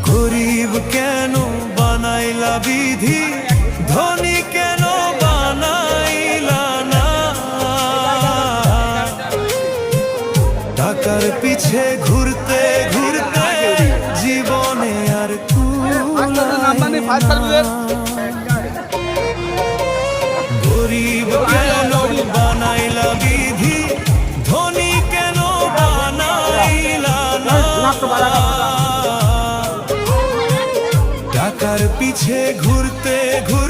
গরিব কেন বানাইলা বিধি, ধনী কেন বানাইলা না। টাকার পিছে ঘুরতে ঘুরতে জীবনে আর গরিব কেন বানাইলা বিধি, ধনী কেন বানাইলা না। টাকার পিছে ঘুরতে ঘুরতে